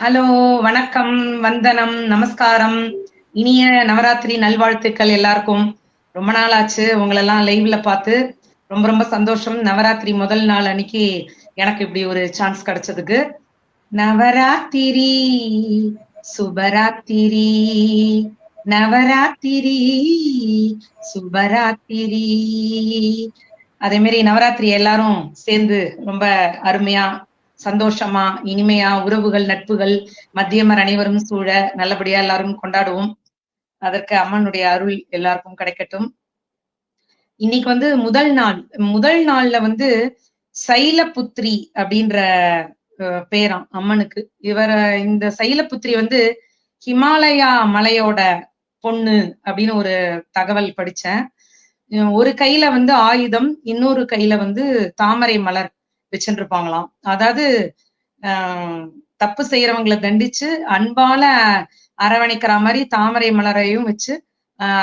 Hello, வணக்கம், வந்தனம், நமஸ்காரம். இனிய நவராத்திரி நல்வாழ்த்துக்கள் எல்லாருக்கும். ரொம்ப நாள் ஆச்சு உங்களெல்லாம் லைவ்ல பார்த்து. ரொம்ப ரொம்ப சந்தோஷம். நவராத்திரி முதல் நாள் அன்னைக்கு எனக்கு இப்படி ஒரு சான்ஸ் கிடைச்சதுக்கு. நவராத்திரி சுபராத்திரி, நவராத்திரி சுபராத்திரி. அதே மாதிரி நவராத்திரி எல்லாரும் சேர்ந்து ரொம்ப அருமையா சந்தோஷமா இனிமையா உறவுகள் நட்புகள் மத்தியமர் அனைவரும் சூழ நல்லபடியா எல்லாரும் கொண்டாடுவோம். அதற்கு அம்மனுடைய அருள் எல்லாருக்கும் கிடைக்கட்டும். இன்னைக்கு வந்து முதல் நாள்ல வந்து சைலபுத்ரி அப்படின்ற பேராம் அம்மனுக்கு. இந்த சைலபுத்ரி வந்து ஹிமாலயா மலையோட பொண்ணு அப்படின்னு ஒரு தகவல் படிச்சேன். ஒரு கையில வந்து ஆயுதம், இன்னொரு கையில வந்து தாமரை மலர் வச்சுட்டு இருப்பாங்களாம். அதாவது தப்பு செய்யறவங்களை தண்டிச்சு அன்பால அரவணைக்கிற மாதிரி தாமரை மலரையும் வச்சு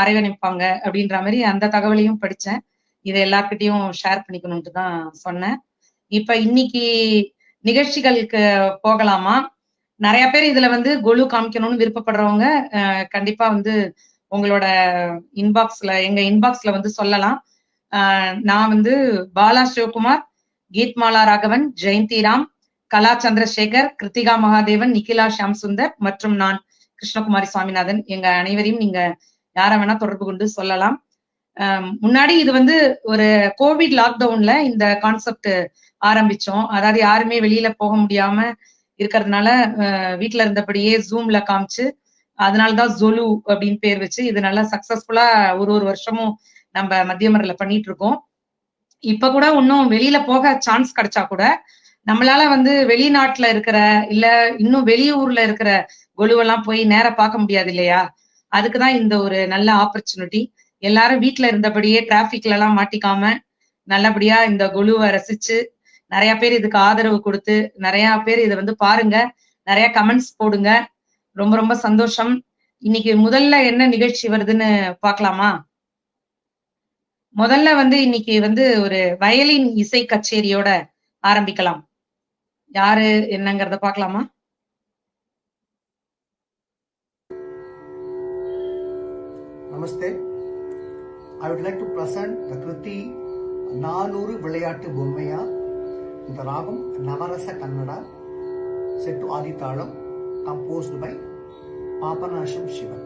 அரவணைப்பாங்க அப்படின்ற மாதிரி அந்த தகவலையும் படிச்சேன். இதை எல்லார்கிட்டையும் ஷேர் பண்ணிக்கணும்ட்டு தான் சொன்னேன். இப்ப இன்னைக்கு நிகழ்ச்சிகளுக்கு போகலாமா? நிறைய பேர் இதுல வந்து கொலு காமிக்கணும்னு விருப்பப்படுறவங்க கண்டிப்பா வந்து உங்களோட எங்க இன்பாக்ஸ்ல வந்து சொல்லலாம். நான் வந்து பாலா சிவகுமார், கீத்மாலா ராகவன், ஜெயந்திராம், கலா சந்திரசேகர், கிருத்திகா மகாதேவன், நிகிலா ஷியாம் சுந்தர் மற்றும் நான் கிருஷ்ணகுமாரி சுவாமிநாதன், எங்க அனைவரையும் நீங்க யார வேணா தொடர்பு கொண்டு சொல்லலாம். முன்னாடி இது வந்து ஒரு கோவிட் லாக்டவுன்ல இந்த கான்செப்ட் ஆரம்பிச்சோம். அதாவது யாருமே வெளியில போக முடியாம இருக்கிறதுனால வீட்டுல இருந்தபடியே ஜூம்ல காமிச்சு, அதனாலதான் ஜொலு அப்படின்னு பேர் வச்சு இது நல்லா சக்சஸ்ஃபுல்லா ஒரு வருஷமும் நம்ம மத்தியமரில் பண்ணிட்டு இருக்கோம். இப்ப கூட இன்னும் வெளியில போக சான்ஸ் கிடைச்சா கூட நம்மளால வந்து வெளிநாட்டுல இருக்கிற இல்ல இன்னும் வெளியூர்ல இருக்கிற கொலுவெல்லாம் போய் நேர பார்க்க முடியாது இல்லையா? அதுக்குதான் இந்த ஒரு நல்ல ஆப்பர்ச்சுனிட்டி. எல்லாரும் வீட்டுல இருந்தபடியே டிராபிக்ல எல்லாம் மாட்டிக்காம நல்லபடியா இந்த கொலுவை ரசிச்சு நிறைய பேர் இதுக்கு ஆதரவு கொடுத்து நிறைய பேர் இதை வந்து பாருங்க, நிறைய கமெண்ட்ஸ் போடுங்க. ரொம்ப ரொம்ப சந்தோஷம். இன்னைக்கு முதல்ல என்ன நிகழ்ச்சி வருதுன்னு பாக்கலாமா? முதல்ல வந்து இன்னைக்கு வந்து ஒரு வயலின் இசை கச்சேரியோட ஆரம்பிக்கலாம். யாரு என்னங்கறத பாக்கலாமா? Namaste. I would like to present the Kriti Naaluru விளையாட்டு பொம்மையா. இந்த ராகம் நவரச Kannada, set to Adi Talam, composed by Papanasham Shivan.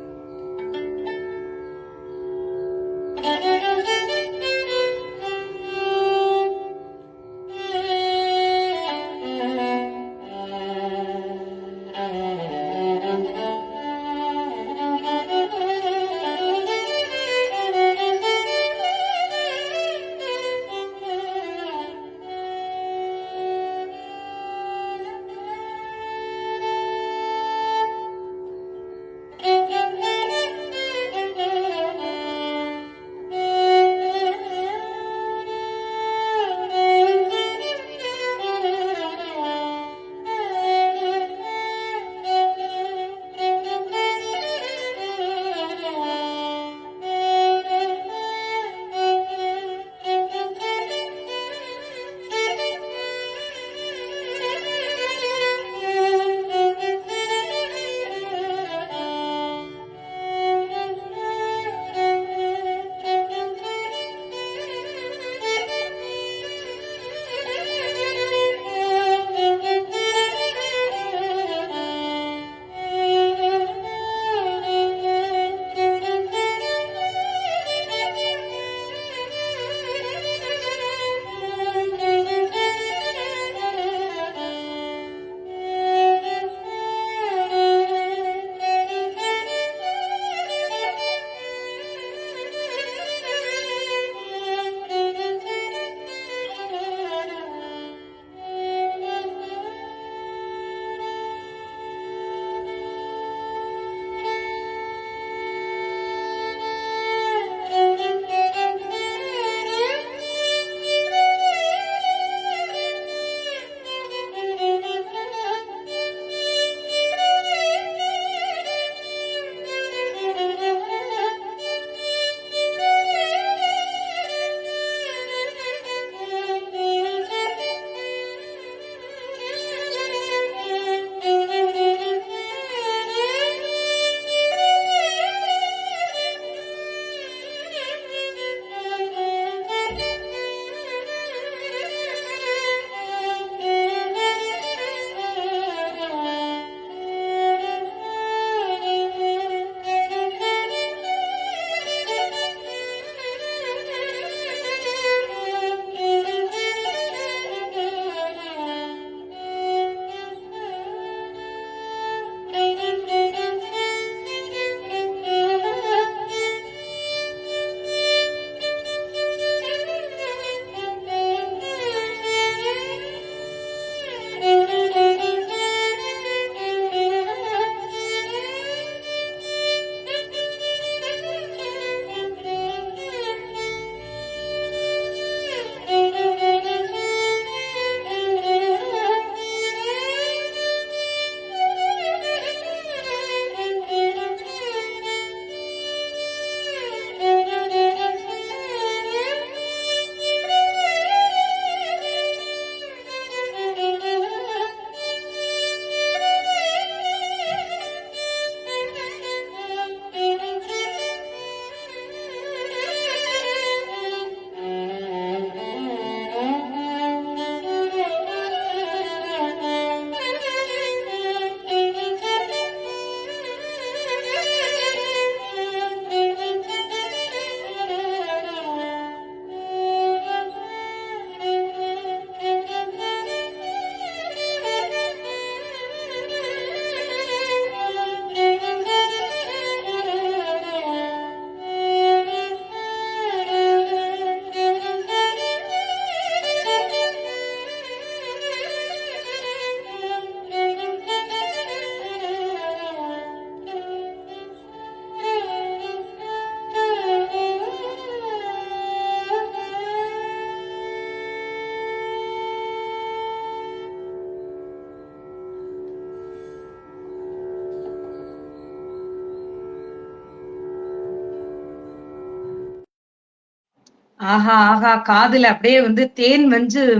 ஆஹா ஆஹா, காதுல அப்படியே வந்து தேன்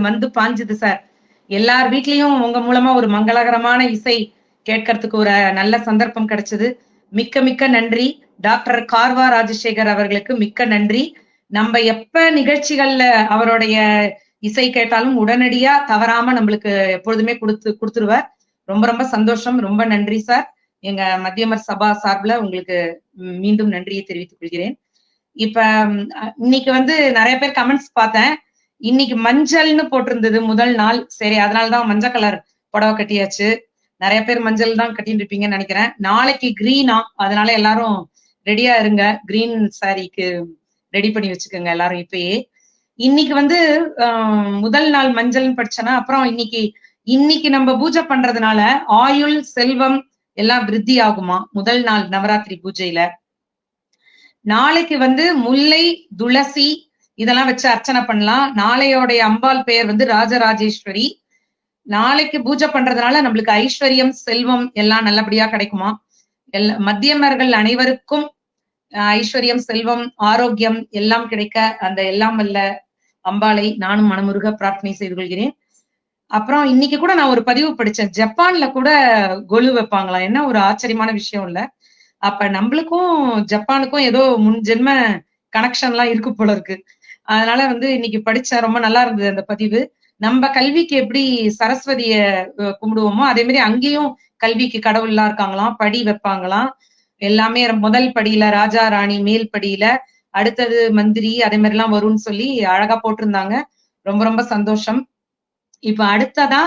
வந்து பாஞ்சுது சார். எல்லார் வீட்லயும் உங்க மூலமா ஒரு மங்களகரமான இசை கேட்கறதுக்கு ஒரு நல்ல சந்தர்ப்பம் கிடைச்சது. மிக்க மிக்க நன்றி. டாக்டர் கார்வா ராஜசேகர் அவர்களுக்கு மிக்க நன்றி. நம்ம எப்ப நிகழ்ச்சிகள்ல அவருடைய இசை கேட்டாலும் உடனடியா தவறாம நம்மளுக்கு எப்பொழுதுமே கொடுத்துருவார். ரொம்ப ரொம்ப சந்தோஷம். ரொம்ப நன்றி சார். எங்க மத்தியமர் சபா சார்பில் உங்களுக்கு மீண்டும் நன்றியை தெரிவித்துக் கொள்கிறேன். இப்ப இன்னைக்கு வந்து நிறைய பேர் கமெண்ட்ஸ் பார்த்தேன். இன்னைக்கு மஞ்சள்னு போட்டிருந்தது முதல் நாள். சரி, அதனாலதான் மஞ்சள் கலர் புடவை கட்டியாச்சு. நிறைய பேர் மஞ்சள் தான் கட்டிட்டு இருப்பீங்கன்னு நினைக்கிறேன். நாளைக்கு கிரீனா, அதனால எல்லாரும் ரெடியா இருங்க. கிரீன் சாரிக்கு ரெடி பண்ணி வச்சுக்கோங்க எல்லாரும் இப்பயே. இன்னைக்கு வந்து முதல் நாள் மஞ்சள்னு படிச்சனா, அப்புறம் இன்னைக்கு நம்ம பூஜை பண்றதுனால ஆயுள் செல்வம் எல்லாம் விருத்தி ஆகுமா முதல் நாள் நவராத்திரி பூஜையில. நாளைக்கு வந்து முல்லை துளசி இதெல்லாம் வச்சு அர்ச்சனை பண்ணலாம். நாளையோடைய அம்பாள் பெயர் வந்து ராஜராஜேஸ்வரி. நாளைக்கு பூஜை பண்றதுனால நம்மளுக்கு ஐஸ்வர்யம் செல்வம் எல்லாம் நல்லபடியா கிடைக்குமா. மத்தியமர்கள் அனைவருக்கும் ஐஸ்வர்யம் செல்வம் ஆரோக்கியம் எல்லாம் கிடைக்க அந்த எல்லாம் வல்ல அம்பாளை நானும் மனமுருக பிரார்த்தனை செய்து கொள்கிறேன். அப்புறம் இன்னைக்கு கூட நான் ஒரு பதிவு படிச்சேன். ஜப்பான்ல கூட கொலு வைப்பாங்களாம். என்ன ஒரு ஆச்சரியமான விஷயம் இல்ல. அப்ப நம்மளுக்கும் ஜப்பானுக்கும் ஏதோ முன் ஜென்ம கனெக்ஷன் எல்லாம் இருக்கு போல இருக்கு. அதனால வந்து இன்னைக்கு படிச்சேன். ரொம்ப நல்லா இருந்தது அந்த பதிவு. நம்ம கல்விக்கு எப்படி சரஸ்வதிய கும்பிடுவோமோ அதே மாதிரி அங்கேயும் கல்விக்கு கடவுள்லாம் இருக்காங்களாம். படி வைப்பாங்களாம். எல்லாமே முதல் படியில ராஜா ராணி, மேல் படியில அடுத்தது மந்திரி, அதே மாதிரி எல்லாம் வரும்னு சொல்லி அழகா போட்டிருந்தாங்க. ரொம்ப ரொம்ப சந்தோஷம். இப்ப அடுத்ததா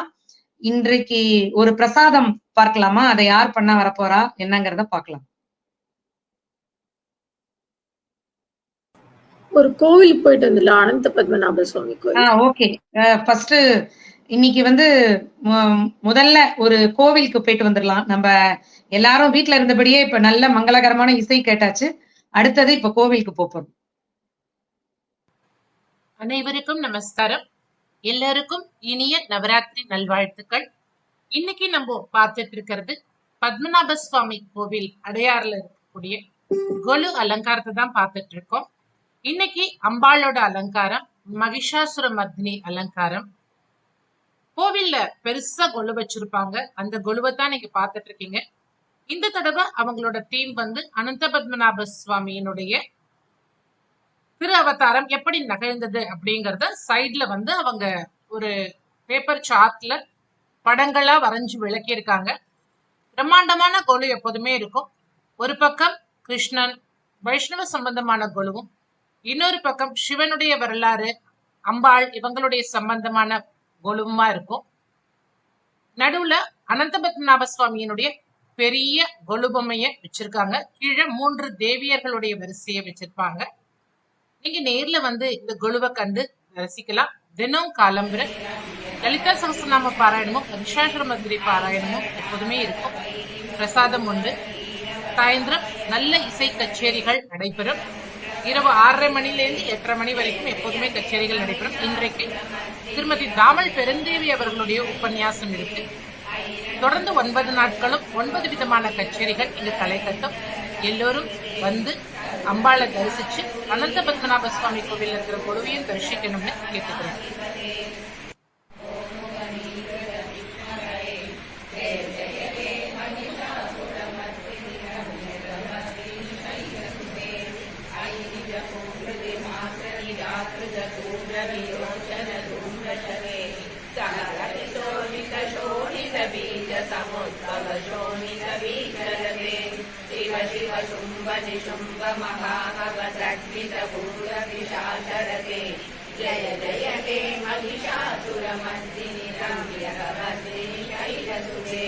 இன்றைக்கு ஒரு பிரசாதம் பார்க்கலாமா? அதை யார் பண்ண வரப்போறா என்னங்கிறத பார்க்கலாம். ஒரு கோவிலுக்கு போயிட்டு வந்துடலாம். அனந்த பத்மநாப சுவாமி கோவில். ஓகே. ஃபர்ஸ்ட் இன்னைக்கு வந்து முதல்ல ஒரு கோவிலுக்கு போயிட்டு வந்துடலாம். நம்ம எல்லாரும் வீட்டுல இருந்தபடியே இப்ப நல்ல மங்களகரமான இசை கேட்டாச்சு. அடுத்தது இப்ப கோவிலுக்கு போறோம். அனைவருக்கும் நமஸ்காரம். எல்லாருக்கும் இனிய நவராத்திரி நல்வாழ்த்துக்கள். இன்னைக்கு நம்ம பார்த்துட்டு இருக்கிறது பத்மநாப சுவாமி கோவில் அடையாறுல இருக்கக்கூடிய கொலு அலங்காரத்தை தான் பார்த்துட்டு இருக்கோம். இன்னைக்கு அம்பாளோட அலங்காரம் மகிஷாசுர மர்தினி அலங்காரம். கோவில்ல பெருசா கொலு வச்சிருப்பாங்க. அந்த கொலுவை தான் நீங்க பார்த்துட்டு இருக்கீங்க. இந்த தடவை அவங்களோட தீம் வந்து அனந்த பத்மநாப சுவாமியினுடைய திரு அவதாரம் எப்படி நகழ்ந்தது அப்படிங்கறத சைட்ல வந்து அவங்க ஒரு பேப்பர் சார்ட்ல படங்களா வரைஞ்சு விளக்கியிருக்காங்க. பிரம்மாண்டமான கொலு எப்போதுமே இருக்கும். ஒரு பக்கம் கிருஷ்ணன் வைஷ்ணவ சம்பந்தமான கொலுவும், இன்னொரு பக்கம் சிவனுடைய வரலாறு, அம்பாள் இவங்களுடைய சம்பந்தமான கொலுமா இருக்கும். நடுவுல அனந்த பத்மநாப சுவாமியினுடைய பெரிய கொலு பொம்மைய வச்சிருக்காங்க. கீழே 3 தேவியர்களுடைய வரிசையை வச்சிருப்பாங்க. நீங்க நேர்ல வந்து இந்த கொலுவை கண்டு ரசிக்கலாம். தினம் காலம்புற லலிதா சகஸ்ரநாம பாராயணமும் மகிஷாசுர மர்தினி பாராயணமும் எப்போதுமே இருக்கும். பிரசாதம் உண்டு. சாயந்திரம் நல்ல இசை கச்சேரிகள் நடைபெறும். இரவு 6:30 மணிலேருந்து 8:30 மணி வரைக்கும் எப்போதுமே கச்சேரிகள் நடைபெறும். இன்றைக்கு திருமதி தாமல் பெருந்தேவி அவர்களுடைய உபன்யாசம் இருக்கு. தொடர்ந்து 9 நாட்களும் 9 விதமான கச்சேரிகள் இங்கு களை கட்டும். எல்லோரும் வந்து அம்பாளை தரிசிச்சு அனந்த பத்மநாப சுவாமி கோவில் இருக்கிற கொலுவையும் தரிசிக்கணும்னு கேட்டுக்கிறேன். जय जय हे महिषासुरमर्दिनि रम्यकवर्दिनि शैलसुते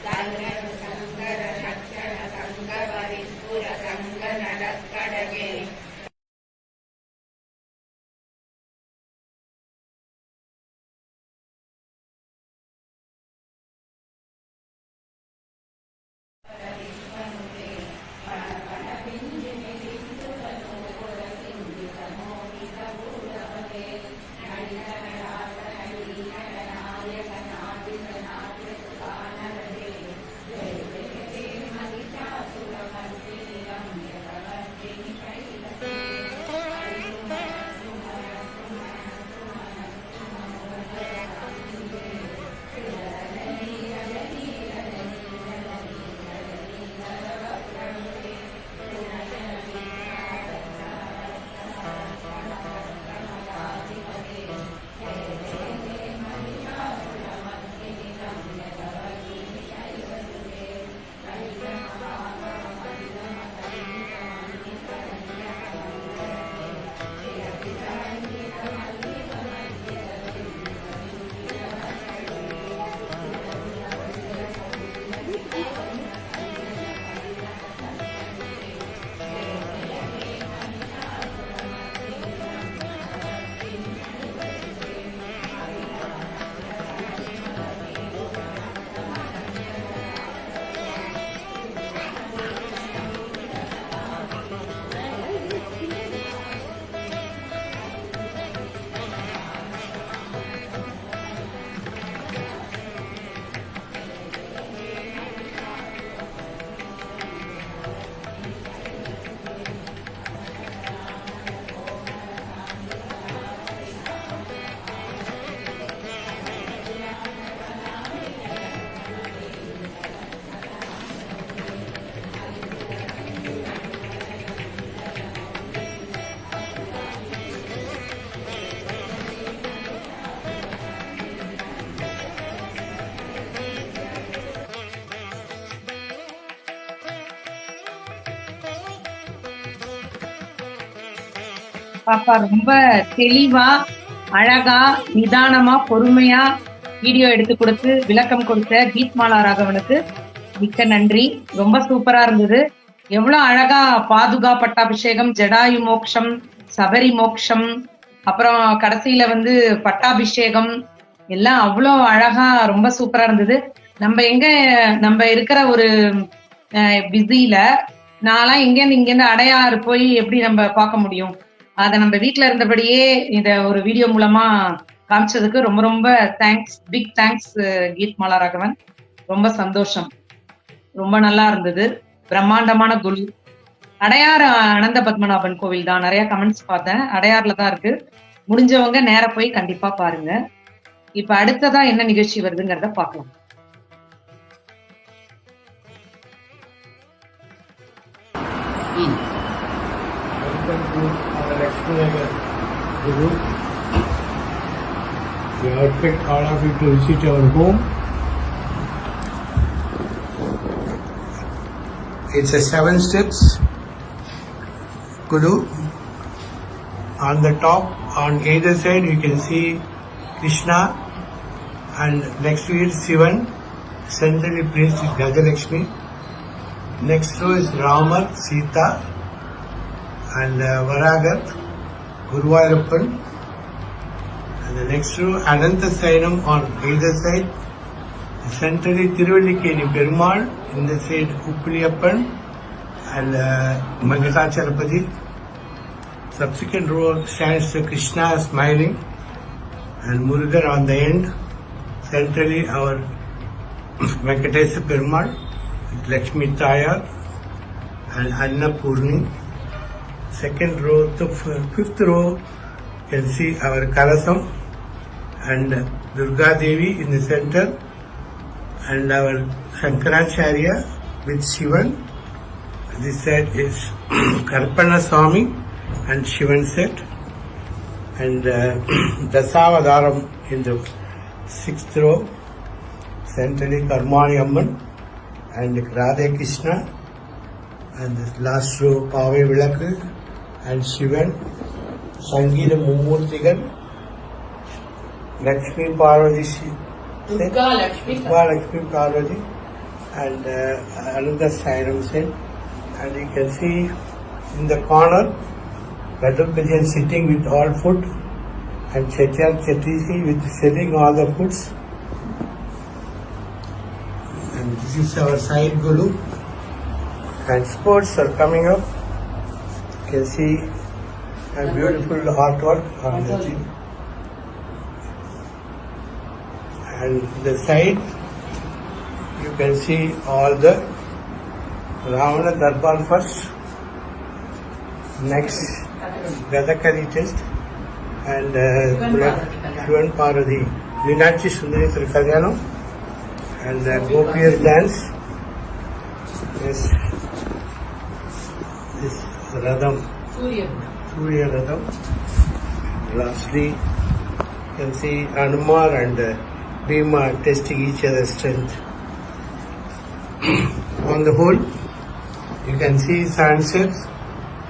शङ्कर शक्षर सङ्गवरिस्फुर सङ्गनलक्कडगे பாப்பா ரொம்ப தெளிவா, அழகா, நிதானமா, பொறுமையா வீடியோ எடுத்து கொடுத்து விளக்கம் கொடுத்த கீத்மாலா ராகவனுக்கு மிக்க நன்றி. ரொம்ப சூப்பரா இருந்தது. எவ்வளவு அழகா பாதுகா பட்டாபிஷேகம், ஜடாயு மோக்ஷம், சபரி மோக்ஷம், அப்புறம் கடைசியில வந்து பட்டாபிஷேகம் எல்லாம் அவ்வளோ அழகா ரொம்ப சூப்பரா இருந்தது. நம்ம இருக்கிற ஒரு பிஸில நான்லாம் இங்கேருந்து அடையாறு போய் எப்படி நம்ம பார்க்க முடியும்? அதை நம்ம வீட்டுல இருந்தபடியே இத ஒரு வீடியோ மூலமா காமிச்சதுக்கு ரொம்ப ரொம்ப தேங்க்ஸ், பிக் தேங்க்ஸ் கீத்மாலா ராகவன். ரொம்ப சந்தோஷம், ரொம்ப நல்லா இருந்தது. பிரம்மாண்டமான குழு. அடையாறு அனந்த பத்மநாபன் கோவில் தான். நிறைய கமெண்ட்ஸ் பார்த்தேன். அடையாறுல தான் இருக்கு. முடிஞ்சவங்க நேர போய் கண்டிப்பா பாருங்க. இப்ப அடுத்ததா என்ன நிகழ்ச்சி வருதுங்கிறத பார்க்கலாம். Welcome to our Lakshmanagar Guru. We expect all of you to visit our home. It's a 7 steps Guru. On the top, on either side, you can see Krishna, and next to it Sivan. Centrally placed is Gajalakshmi. Next row is Rama, Sita, and Varagat, Guruvayurappan. And the next row, Ananta Sainam on either side. Centrally Tiruvallikeni Perumal, in the side Uppiliyappan and Mangasacharapati. Subsequent row stands Krishna smiling and Murugan on the end. Centrally our Venkatesa Perumal, Lakshmi Tayar and Annapurni. Second row to fifth row, you can see our Kalasam and Durga Devi in the center, and our Shankaracharya with Shivan. This side is Karpana Swami and Shivan set, and Dasavadaram in the sixth row. Centrally Karmani Amman and Radha Krishna, and the last row Pave Vilakku and Shivan, Sangeeta Mummurthigal, Lakshmi Parvati, Durga Lakshmi Parvati, and Ananda Sainam set. And you can see in the corner Gadalpajan sitting with all food, and Chetiyar Chetisi with selling all the foods. And this is our side Guru. And sports are coming up. You can see a beautiful artwork on the thing. And the side, you can see all the Ravana Darbar first. Next, Gadakari test. And Shivan Parvati, Meenakshi Sundari Kalyanam. And Gopiyar dance. Yes. This Radham, Surya Radham. Lastly, you can see Anumar and Bhima testing each other's strength. On the whole, you can see sunsets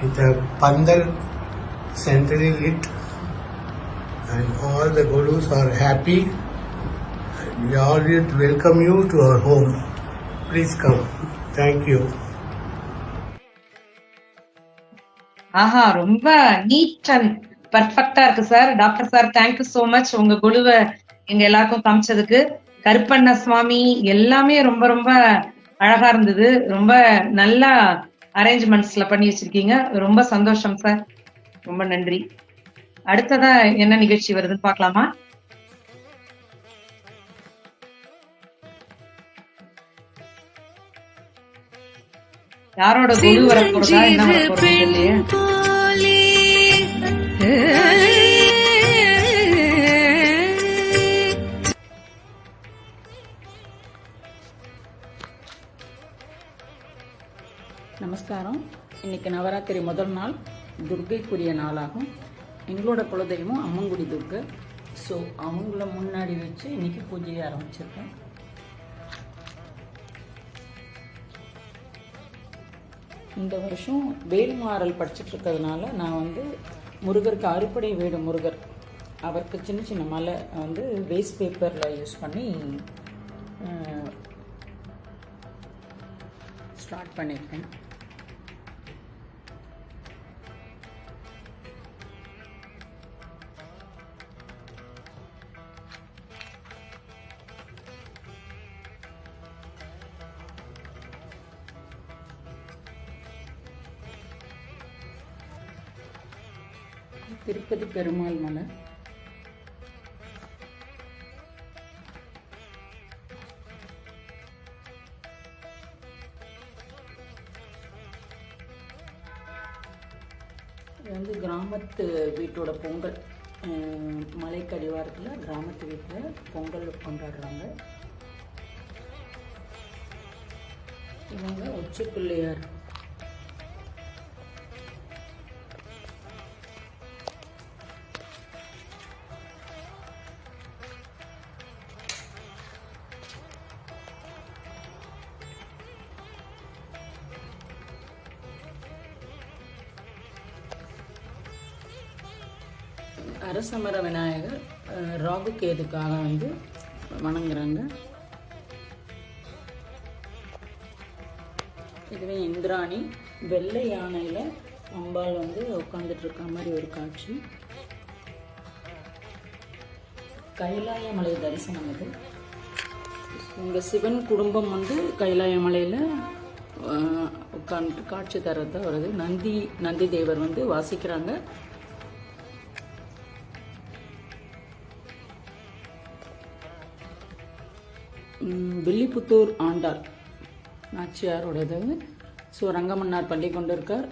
with a pandal centrally lit, and all the Gurus are happy. We all welcome you to our home. Please come. Thank you. ஆஹா, ரொம்ப NEET and பர்ஃபெக்டா இருக்கு sir. Doctor sir, thank you so much உங்க குழுவை எங்க எல்லாருக்கும் காமிச்சதுக்கு. கருப்பண்ண சுவாமி எல்லாமே ரொம்ப ரொம்ப அழகா இருந்தது. ரொம்ப நல்லா அரேஞ்ச்மெண்ட்ஸ்ல பண்ணி வச்சிருக்கீங்க. ரொம்ப சந்தோஷம் சார், ரொம்ப நன்றி. அடுத்ததா என்ன நிகழ்ச்சி வருதுன்னு பார்க்கலாமா? யாரோட குழு வரப்போறதா, என்ன வரப்போறது இல்லையே. நமஸ்காரம். இன்னைக்கு நவராத்திரி முதல் நாள், துர்கைக்குரிய நாளாகும். எங்களோட குலதெய்வம் அம்மங்குடி துர்கை. ஸோ அவங்கள முன்னாடி வச்சு இன்னைக்கு பூஜையை ஆரம்பிச்சிருக்கேன். இந்த வருஷம் வேல்மாறல் படிச்சுட்டு இருக்கிறதுனால நான் முருகருக்கு அறுப்படை வீடு முருகர், அவருக்கு சின்ன சின்ன மலை வந்து வேஸ்ட் பேப்பரில் யூஸ் பண்ணி ஸ்டார்ட் பண்ணியிருக்கேன். திருப்பதி பெருமாள் மலை, இது வந்து கிராமத்து வீட்டோட பொங்கல். மலைக்கடிவாரத்தில் கிராமத்து வீட்டில் பொங்கல் கொண்டாடுறாங்க. இவங்க உச்சி பிள்ளையார். அரசமர விநாயகர் ராகு கேதுக்காக வந்து வணங்குறாங்க. இதுவே இந்திராணி வெள்ளை யானையில் அம்பாள் வந்து உட்காந்துட்டு இருக்க மாதிரி ஒரு காட்சி. கைலாய மலை தரிசனம். இது இங்கே சிவன் குடும்பம் வந்து கைலாய மலையில் உட்காந்து காட்சி தரதான் வருது. நந்தி தேவர் வந்து வாசிக்கிறாங்க. வில்லிபுத்தூர் ஆண்டாள் நாச்சியாரோடது. ஸோ ரங்கமன்னார் பள்ளி கொண்டு இருக்கார்.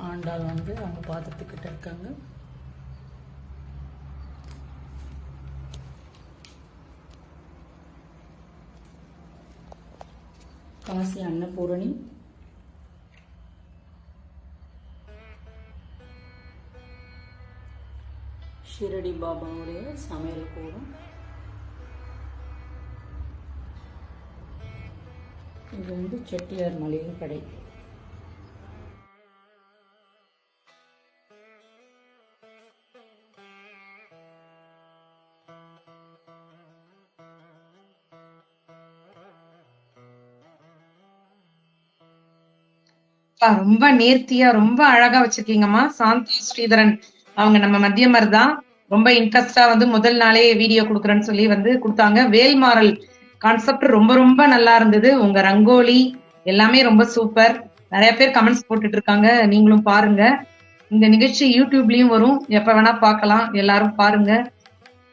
ஆண்டாள் வந்து அவங்க பாத்திரத்துக்கிட்ட இருக்காங்க. காசி அன்னபூரணி, ஷிரடி பாபாவுடைய சமையல் கூடம். இது வந்து செட்டியார் மளிகை கடை. ரொம்ப நேர்த்தியா ரொம்ப அழகா வச்சிருக்கீங்கம்மா. சாந்தி ஸ்ரீதரன் அவங்க நம்ம மத்தியமர் தான். ரொம்ப இன்ட்ரெஸ்டா வந்து முதல் நாளே வீடியோ கொடுக்குறேன்னு சொல்லி வந்து கொடுத்தாங்க. வேல்மாறல் கான்செப்ட் ரொம்ப ரொம்ப நல்லா இருந்தது. உங்க ரங்கோலி எல்லாமே ரொம்ப சூப்பர். நிறைய பேர் கமெண்ட்ஸ் போட்டுட்டு இருக்காங்க, நீங்களும் பாருங்க. இந்த நிகழ்ச்சி யூடியூப்லயும் வரும், எப்ப வேணா பார்க்கலாம், எல்லாரும் பாருங்க.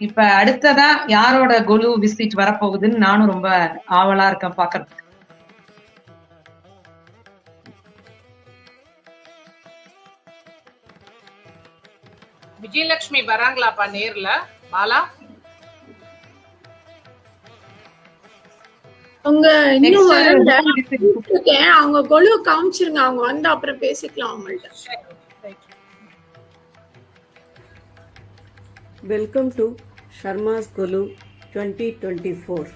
இப்ப அடுத்ததா யாரோட கொலு விசிட் வரப்போகுதுன்னு நானும் ரொம்ப ஆவலா இருக்கேன் பாக்குறதுக்கு. விஜயலட்சுமி வராங்களாப்பா நேர்ல? பாலா அவங்க இன்னும் வரல. அவங்க கொலு காமிச்சிருங்க, அவங்க வந்து அப்புறம் பேசிக்கலாம் அவங்கள்ட்ட. வெல்கம் டு ஷர்மாஸ் கொலு 2024.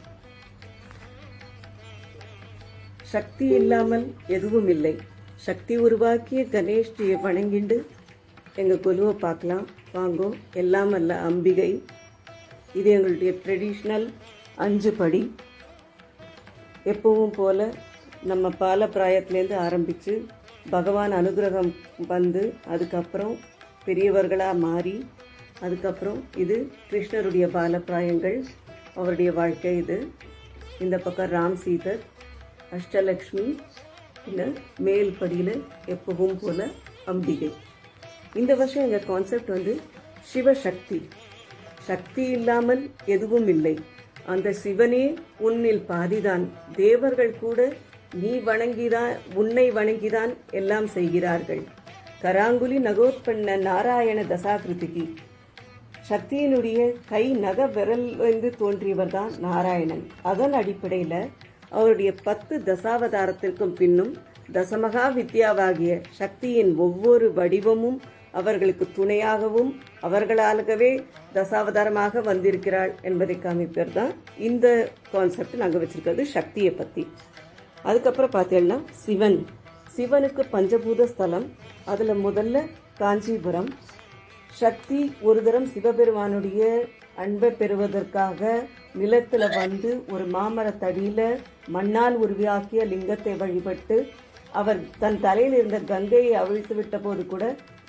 சக்தி இல்லாமல் எதுவும் இல்லை. சக்தி உருவாக்கிய கணேஷ்ஜியை வணங்கிண்டு எங்கள் கொலுவை பார்க்கலாம் வாங்கோ. எல்லாம் அல்ல அம்பிகை. இது எங்களுடைய ட்ரெடிஷ்னல் 5 படி. எப்பவும் போல் நம்ம பால பிராயத்துலேருந்து ஆரம்பித்து பகவான் அனுகிரகம் வந்து அதுக்கப்புறம் பெரியவர்களாக மாறி அதுக்கப்புறம் இது கிருஷ்ணருடைய பாலப்பிராயங்கள், அவருடைய வாழ்க்கை. இது இந்த பக்கம் ராம் சீதர், அஷ்டலக்ஷ்மி, இல்லை மேல் படியில் எப்பவும் போல் அம்பிகை. இந்த வருஷம் எங்கள் கான்செப்ட் வந்து சிவசக்தி. சக்தி இல்லாமல் எதுவும் இல்லை. அந்த சிவனே உன்னில் பாதிதான். தேவர்கள் கூட நீ வணங்கிதான், உன்னை வணங்கிதான் எல்லாம் செய்கிறார்கள். கராங்குலி நகோத்பன்ன நாராயண தசாகிருதிக்கு. சக்தியினுடைய கை நக விரலிருந்து தோன்றியவர் தான் நாராயணன். அதன் அடிப்படையில் அவருடைய 10 தசாவதாரத்திற்கும் பின்னும் தசமகா வித்யாவாகிய சக்தியின் ஒவ்வொரு வடிவமும் அவர்களுக்கு துணையாகவும் அவர்களாகவே தசாவதாரமாக வந்திருக்கிறாள் என்பதை காமிப்பர் தான் இந்த கான்செப்ட் நாங்கள் வச்சிருக்கிறது சக்தியை பற்றி. அதுக்கப்புறம் பார்த்தீங்கன்னா சிவன். சிவனுக்கு பஞ்சபூத ஸ்தலம். அதுல முதல்ல காஞ்சிபுரம். சக்தி ஒரு தரம் சிவபெருமானுடைய அன்பை பெறுவதற்காக நிலத்துல வந்து ஒரு மாமரத்தடியில மண்ணால் உருவாக்கிய லிங்கத்தை வழிபட்டு அவர் தன் தலையில் இருந்த கங்கையை அவிழ்த்து விட்ட போது கூட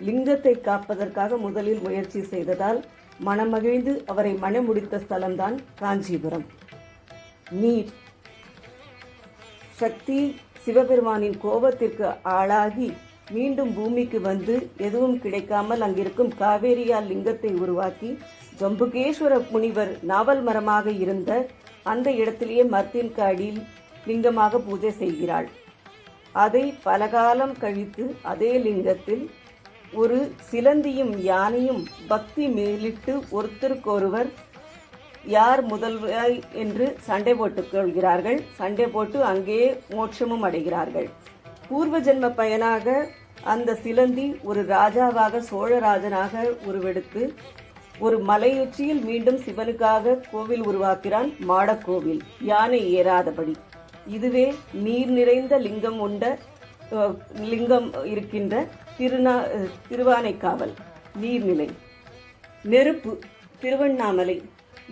லிங்கத்தை காப்பதற்காக முதலில் முயற்சி செய்ததால் மனமகிழ்ந்து அவரை மணமுடித்த ஸ்தலம்தான் காஞ்சிபுரம். நீர். சக்தி சிவபெருமானின் கோபத்திற்கு ஆளாகி மீண்டும் பூமிக்கு வந்து எதுவும் கிடைக்காமல் அங்கிருக்கும் காவேரியால் லிங்கத்தை உருவாக்கி ஜம்புகேஸ்வர முனிவர் நாவல் மரமாக இருந்த அந்த இடத்திலேயே மரத்தின் காடியில் லிங்கமாக பூஜை செய்கிறாள். அதை பலகாலம் கழித்து அதே லிங்கத்தில் ஒரு சிலந்தியும் யானையும் பக்தி மேலிட்டு ஒருத்தருக்கொருவர் யார் முதல்வாய் என்று சண்டை போட்டுக் கொள்கிறார்கள். சண்டை போட்டு அங்கே மோட்சமும் அடைகிறார்கள். பூர்வ ஜென்ம பயனாக அந்த சிலந்தி ஒரு ராஜாவாக சோழராஜனாக உருவெடுத்து ஒரு மலையுச்சியில் மீண்டும் சிவனுக்காக கோவில் உருவாக்கிறான், மாடக்கோவில், யானை ஏறாதபடி. இதுவே நீர் நிறைந்த லிங்கம் இருக்கின்ற திருவானைக்காவல் நீர்நிலை. நெருப்பு. திருவண்ணாமலை.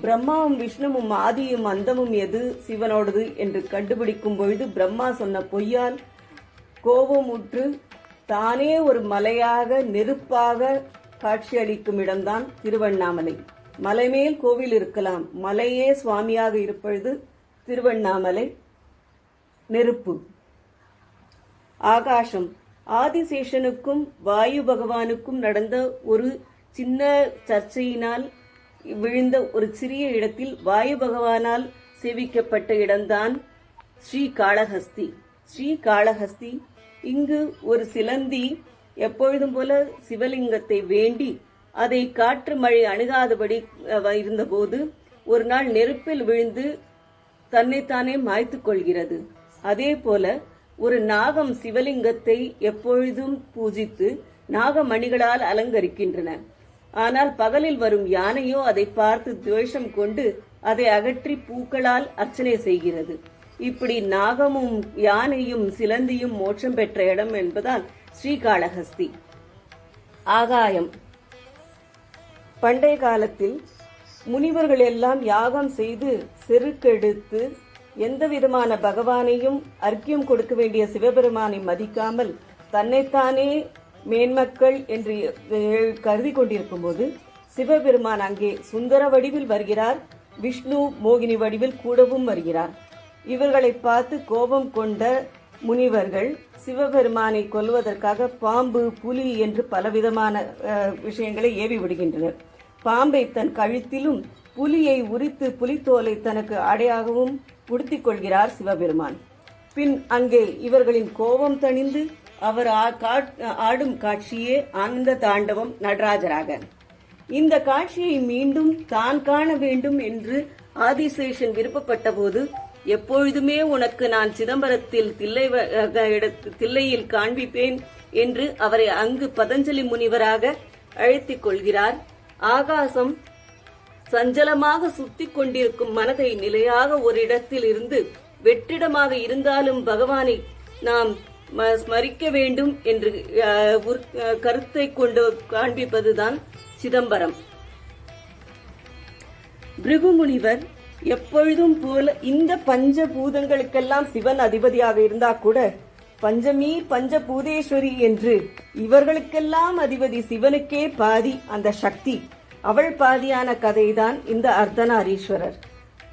பிரம்மாவும் விஷ்ணுவும் ஆதியும் அந்தமும் எது சிவனோடது என்று கண்டுபிடிக்கும் பொழுது பிரம்மா சொன்ன பொய்யால் கோபமுற்று தானே ஒரு மலையாக நெருப்பாக காட்சியளிக்கும் இடம்தான் திருவண்ணாமலை. மலைமேல் கோவில் இருக்கலாம், மலையே சுவாமியாக இருப்பது திருவண்ணாமலை. நெருப்பு. ஆகாசம். ஆதிசேஷனுக்கும் வாயு பகவானுக்கும் நடந்த ஒரு சின்ன சர்ச்சையினால் விழுந்த ஒரு சிறிய இடத்தில் வாயு பகவானால் சேவிக்கப்பட்ட இடம்தான் ஸ்ரீகாளஹஸ்தி. ஸ்ரீகாளஹஸ்தி. இங்கு ஒரு சிலந்தி எப்பொழுதும் போல சிவலிங்கத்தை வேண்டி அதை காற்று மழை அணுகாதபடி இருந்தபோது ஒரு நாள் நெருப்பில் விழுந்து தன்னைத்தானே மாய்த்து கொள்கிறது. அதே போல ஒரு நாகம் சிவலிங்கத்தை எப்பொழுதும் பூஜித்து நாகமணிகளால் அலங்கரிக்கின்றன. ஆனால் பகலில் வரும் யானையோ அதை பார்த்து துவேஷம் கொண்டு அதை அகற்றி பூக்களால் அர்ச்சனை செய்கிறது. இப்படி நாகமும் யானையும் சிலந்தியும் மோட்சம் பெற்ற இடம் என்பதால் ஸ்ரீகாளஹஸ்தி. ஆகாயம். பண்டைய காலத்தில் முனிவர்கள் எல்லாம் யாகம் செய்து செருக்கெடுத்து எந்த விதமான பகவானையும் அர்க்கியம் கொடுக்க வேண்டிய சிவபெருமானை மதிக்காமல் தன்னைத்தானே மேன்மக்கள் என்று கருதி கொண்டிருக்கும் போது சிவபெருமான் அங்கே சுந்தர வடிவில் வருகிறார், விஷ்ணு மோகினி வடிவில் கூடவும் வருகிறார். இவர்களை பார்த்து கோபம் கொண்ட முனிவர்கள் சிவபெருமானை கொல்வதற்காக பாம்பு, புலி என்று பலவிதமான விஷயங்களை ஏவி விடுகின்றனர். பாம்பை தன் கழுத்திலும் புலியை உரித்து புலித்தோலை தனக்கு ஆடையாகவும் உடுத்திக் கொள்கிறார் சிவபெருமான். பின் அங்கே இவர்களின் கோபம் தணிந்து அவர் ஆடும் காட்சியே ஆனந்த தாண்டவம் நடராஜராக. இந்த காட்சியை மீண்டும் தான் காண வேண்டும் என்று ஆதிசேஷன் விருப்பப்பட்ட போது எப்பொழுதுமே உனக்கு நான் சிதம்பரத்தில் தில்லையில் காண்பிப்பேன் என்று அவரை அங்கு பதஞ்சலி முனிவராக அழைத்துக் கொள்கிறார். ஆகாசம். சஞ்சலமாக சுத்திக் கொண்டிருக்கும் மனதை நிலையாக ஒரு இடத்தில் இருந்து வெற்றிடமாக இருந்தாலும் பகவானை நாம் ஸ்மரிக்க வேண்டும் என்று கருத்தை கொண்டு காண்பிப்பதுதான் சிதம்பரம். பிருகுமுனிவர் எப்பொழுதும் போல இந்த பஞ்சபூதங்களுக்கெல்லாம் சிவன் அதிபதியாக இருந்தா கூட பஞ்சமீ பஞ்சபூதேஸ்வரி என்று இவர்களுக்கெல்லாம் அதிபதி சிவனுக்கே பாதி அந்த சக்தி, அவள் பாதியான கதைதான் இந்த அர்த்தநாரீஸ்வரர்.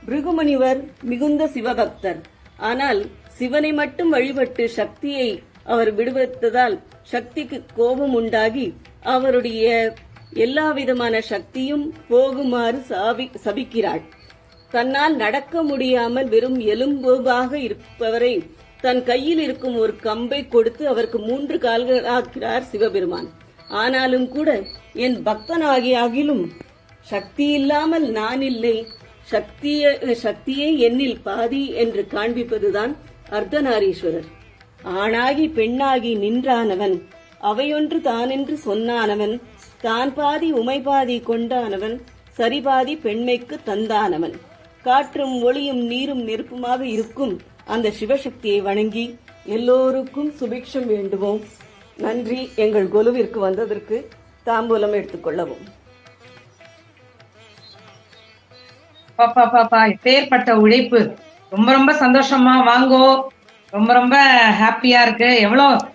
பிருகுமுனிவர் மிகுந்த சிவபக்தர். ஆனால் சிவனை மட்டும் வழிபட்டு சக்தியை அவர் விடுவித்ததால் சக்திக்கு கோபம் உண்டாகி அவருடைய எல்லா விதமான சக்தியும் போகுமாறு சபிக்கிறாள். தன்னால் நடக்க முடியாமல் வெறும் எலும்பாக இருப்பவரை தன் கையில் இருக்கும் ஒரு கம்பை கொடுத்து அவருக்கு 3 கால்களாக்கிறார் சிவபெருமான். ஆனாலும் கூட என் பக்தனாகியாகிலும் சக்தி இல்லாமல் நான் இல்லை, சக்தியே என்னில் பாதி என்று காண்பிப்பதுதான் அர்த்தநாரீஸ்வரர். ஆணாகி பெண்ணாகி நின்றானவன், அவையொன்று தானென்று சொன்னானவன், தான் பாதி உமை பாதி கொண்டானவன், சரிபாதி பெண்மைக்கு தந்தானவன். காற்றும் ஒளியும் நீரும் நெருப்புமாக இருக்கும் அந்த சிவசக்தியை வணங்கி எல்லோருக்கும் சுபிக்ஷம் வேண்டுவோம். நன்றி. எங்கள் கொலுவிற்கு வந்ததற்கு தாம்பூலம் எடுத்துக்கொள்ளவும். பாப்பா எப்பேற்பட்ட உழைப்பு. ரொம்ப ரொம்ப சந்தோஷமா வாங்கோ. ரொம்ப ரொம்ப ஹாப்பியா இருக்கு. எவ்வளவு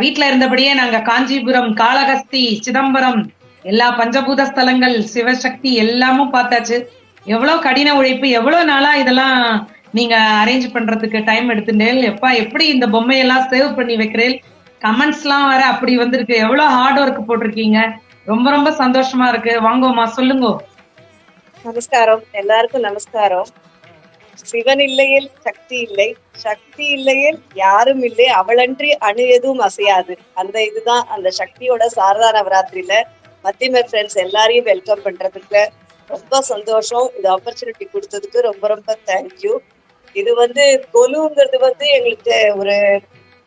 வீட்டுல இருந்தபடியே நாங்க காஞ்சிபுரம், காளஹஸ்தி, சிதம்பரம், எல்லா பஞ்சபூத ஸ்தலங்கள், சிவசக்தி எல்லாமும் பார்த்தாச்சு. எவ்வளவு கடின உழைப்பு, எவ்வளவு நாளா இதெல்லாம் நீங்க அரேஞ்ச் பண்றதுக்கு டைம் எடுத்துட்டேன். எப்பா எப்படி இந்த பொம்மையெல்லாம் சேவ் பண்ணி வைக்கிறேன். கமெண்ட்ஸ் எல்லாம் வர அப்படி வந்திருக்கு. எவ்வளவு ஹார்ட் ஒர்க் போட்டிருக்கீங்க. ரொம்ப ரொம்ப சந்தோஷமா இருக்கு. வாங்கோமா, சொல்லுங்க. நமஸ்காரம், எல்லாருக்கும் நமஸ்காரம். சிவன் இல்லையில் சக்தி இல்லை, சக்தி இல்லையில் யாரும் இல்லை, அவளன்றி அணு எதுவும் அசையாது. அந்த இதுதான் அந்த சக்தியோட சாரதா நவராத்திரியில மத்தியம ஃப்ரெண்ட்ஸ் எல்லாரையும் வெல்கம் பண்றதுக்கு ரொம்ப சந்தோஷம். இந்த ஆப்பர்ச்சுனிட்டி கொடுத்ததுக்கு ரொம்ப ரொம்ப தேங்க்யூ. இது கொலுங்கிறது எங்களுக்கு ஒரு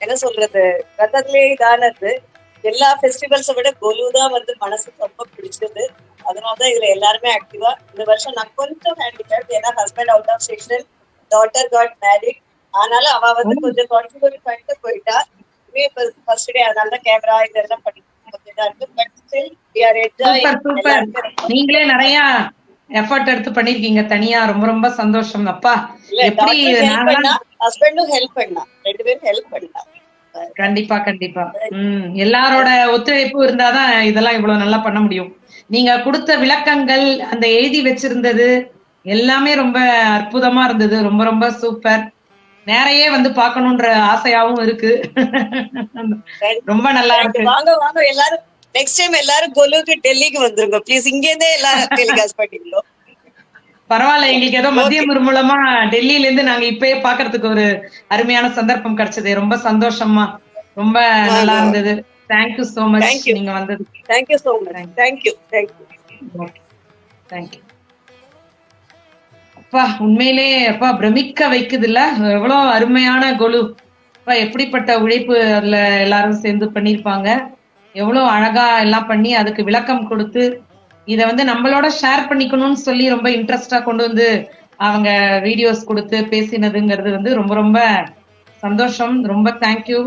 என்ன சொல்றது, ரத்தத்திலேயே இதானது. எல்லா ஃபெஸ்டிவல்ஸை விட கொலு தான் மனசுக்கு ரொம்ப பிடிச்சது. அதனாலதான் இதுல எல்லாருமே ஆக்டிவா. இந்த வருஷம் நான் கொஞ்சம் ஹேண்டிகேப்ட், ஏன்னா husband out of station, daughter got married. அதனால அவ கொஞ்சம் கான்ட்ரிபியூட் பண்ணிட்டு போயிட்டா. ஃபர்ஸ்ட் டே அதனால கேமரா இதெல்லாம் பண்ணிட்டு நீங்களே நிறைய எஃபர்ட் எடுத்து பண்ணிருக்கீங்க தனியா. ரொம்ப ரொம்ப சந்தோஷம். அப்பா எப்படி ஹஸ்பண்டும் ஹெல்ப் பண்ணா, 2 பேரும் ஹெல்ப் பண்ணா. கண்டிப்பா கண்டிப்பா. எல்லாரோட ஒத்துழைப்பு இருந்தாதான் இதெல்லாம் இவ்வளவு நல்லா பண்ண முடியும். நீங்க கொடுத்த விளக்கங்கள், அந்த எழுதி வச்சிருந்தது எல்லாமே ரொம்ப அற்புதமா இருந்தது. ரொம்ப ரொம்ப சூப்பர். நேரையே பார்க்கணும்ன்ற ஆசையாவும் இருக்கு. ரொம்ப நல்லா இருக்கு. வாங்க எல்லாரும் நெக்ஸ்ட் டைம் எல்லாரும் கொலுக்கு டெல்லிக்கு வந்துருங்க ப்ளீஸ். இங்க இருந்தே எல்லாரும் டெலிகாஸ்ட் பண்ணிக்கலாம். பரவாயில்ல, எங்களுக்கு ஏதோ மதியம் மூலமா டெல்லியில இருந்து நாங்க இப்பயே பாக்குறதுக்கு ஒரு அருமையான சந்தர்ப்பம் கிடைச்சது. ரொம்ப சந்தோஷமா, ரொம்ப நல்லா இருந்தது. தேங்க்யூ சோ மச் நீங்க வந்தது. Thank you so much. தேங்க்யூ. அப்பா உண்மையிலே அப்பா பிரமிக்க வைக்குது இல்ல, எவ்வளவு அருமையான கொலு. எப்படிப்பட்ட உழைப்பு அதுல எல்லாரும் சேர்ந்து பண்ணிருப்பாங்க. எவ்வளவு அழகா எல்லாம் பண்ணி அதுக்கு விளக்கம் கொடுத்து இத நம்மளோட ஷேர் பண்ணிக்கணும்னு சொல்லி ரொம்ப இன்ட்ரெஸ்டா கொண்டு அவங்க வீடியோஸ் கொடுத்து பேசினதுங்கிறது ரொம்ப ரொம்ப சந்தோஷம். ரொம்ப தேங்க்யூ.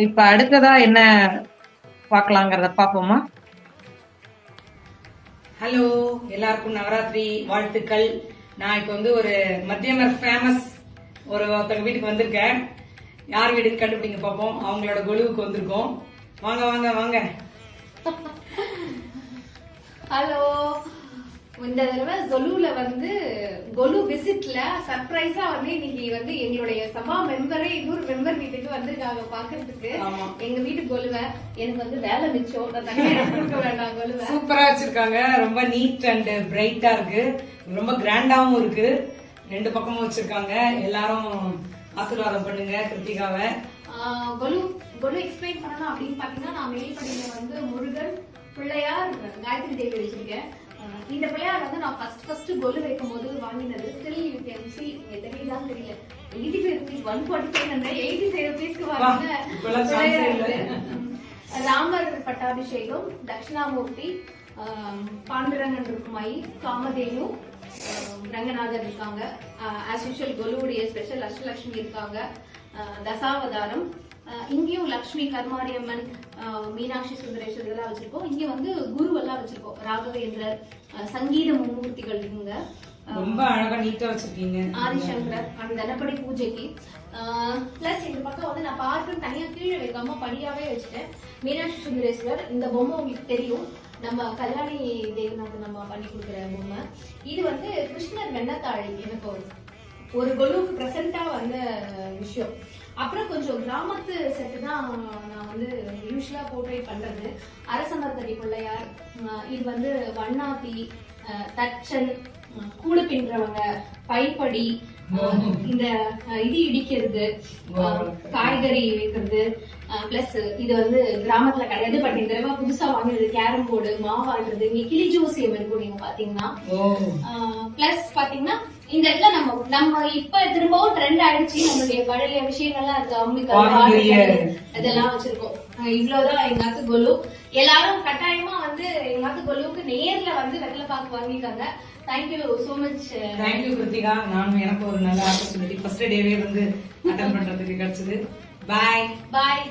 இப்ப அடுத்ததா என்ன பாக்கலாங்கிறத பாப்போமா. ஹலோ, எல்லாருக்கும் நவராத்திரி வாழ்த்துக்கள். நான் இப்ப ஒரு மத்தியமர் ஃபேமஸ் ஒருத்தங்க வீட்டுக்கு வந்திருக்கேன். யார் வீட்டுக்கு கண்டுபிடிங்க பாப்போம். அவங்களோட கொலுவுக்கு வந்திருக்கோம். வாங்க வாங்க வாங்க. ஹலோ, இந்த தடவை கொலுல கொலு விசிட்ல சர்ப்ரைஸா இன்னைக்கு எங்களுடைய சபா மெம்பரே இன்னொரு மெம்பர் வீட்டுக்கு வந்திருக்காங்க பாக்குறதுக்கு. எங்க வீட்டு கொலுவை எனக்கு வேலை மிச்சம், வேண்டாம். கொலுவை சூப்பரா வச்சிருக்காங்க. ரொம்ப நீட் அண்ட் பிரைட்டா இருக்கு. ரொம்ப கிராண்டாவும் இருக்கு. 2 பக்கமும் வச்சிருக்காங்க. எல்லாரும் ஆசீர்வாதம் பண்ணுங்க கிருத்திகாவை. கொலு எக்ஸ்பிளைன் பண்ணணும் அப்படின்னு பாத்தீங்கன்னா, நான் மேல்படியில முருகன், பிள்ளையார், காயத்ரி தேவி வச்சிருக்கேன். இந்த பிள்ளையார் நான் ஃபர்ஸ்ட் கொலு வைக்கும் போது வாங்கினது. ஸ்டில் யூ கேன் see, தெரியுதான் தெரியல, 85 rupees, 145 85 rupeesக்கு வாங்கின ராமர் பட்டாபிஷேகம், தட்சிணாமூர்த்தி, பாண்டுரங்கன் இருக்குமாயி, காமதேனு, ரங்கநாதர் இருக்காங்க. ஆஸ் யூஷுவல் கொலுவுடைய ஸ்பெஷல் அஷ்டலட்சுமி இருக்காங்க. தசாவதாரம், இங்கேயும் லக்ஷ்மி, கர்மாரியம்மன், மீனாட்சி சுந்தரேஸ்வர் இதெல்லாம் வச்சிருக்கோம். இங்க குருவெல்லாம் வச்சிருக்கோம். ராகவேந்திரர், சங்கீத மும்மூர்த்திகள் இவங்க. ரொம்ப அழகா நீட்டா வச்சிருக்கீங்க. ஆதிசங்கர் அந்த தனப்படி பூஜைக்கு. பிளஸ் இந்த பக்கம் நான் பார்த்து தனியா கீழே வைக்காம படியாவே வச்சுட்டேன். மீனாட்சி சுந்தரேஸ்வர் இந்த பொம்மை உங்களுக்கு தெரியும், நம்ம கல்யாணி தேவநாதன் நம்ம பண்ணி கொடுக்குற பொம்மை. இது கிருஷ்ணர் வெண்ணத்தாழி எனக்கு ஒரு கொலுவுக்கு பிரசண்டா வந்த விஷயம். அப்புறம் கொஞ்சம் கிராமத்து செட்டு தான் நான் யூஸ்வலா போர்ட்ரேட் பண்றது. அரசமர்த்தடி பிள்ளையார், இது வண்ணாத்தி, தச்சன், கூடை பின்றவங்க, பைப்படி, இந்த இது இடிக்கிறது, காய்கறி வைக்கிறது. பிளஸ் இது கிராமத்துல கிடையாது, பட் இந்த தடவை புதுசா வாங்கினது கேரம் போர்டு, மாவாடுறது, இங்க கிளி ஜோசியம் இருக்கும் நீங்க பாத்தீங்கன்னா. பிளஸ் பாத்தீங்கன்னா இந்த இடத்துல நம்ம இப்ப திரும்பவும் ட்ரெண்ட் ஆயிடுச்சு. நம்மளுடைய பழைய விஷயங்கள்லாம் இருக்கு, அம்மிக்கல், இதெல்லாம் வச்சிருக்கோம். இவ்வளவுதான் எங்காத்து கொலு. எல்லாரும் கட்டாயமா வந்து எங்காத்து கொலுவுக்கு நேர்ல வந்து வெத்தலை பாக்கு வாங்கிக்காங்க. Thank you so much. Thank you Krithika. நானும் எனக்கு ஒரு நல்ல ஆப்பர்ச்சுனிட்டி ஃபர்ஸ்ட் டேவே வந்து அட்டெண்ட் பண்றதுக்கு கிடைச்சது. பாய் பாய்.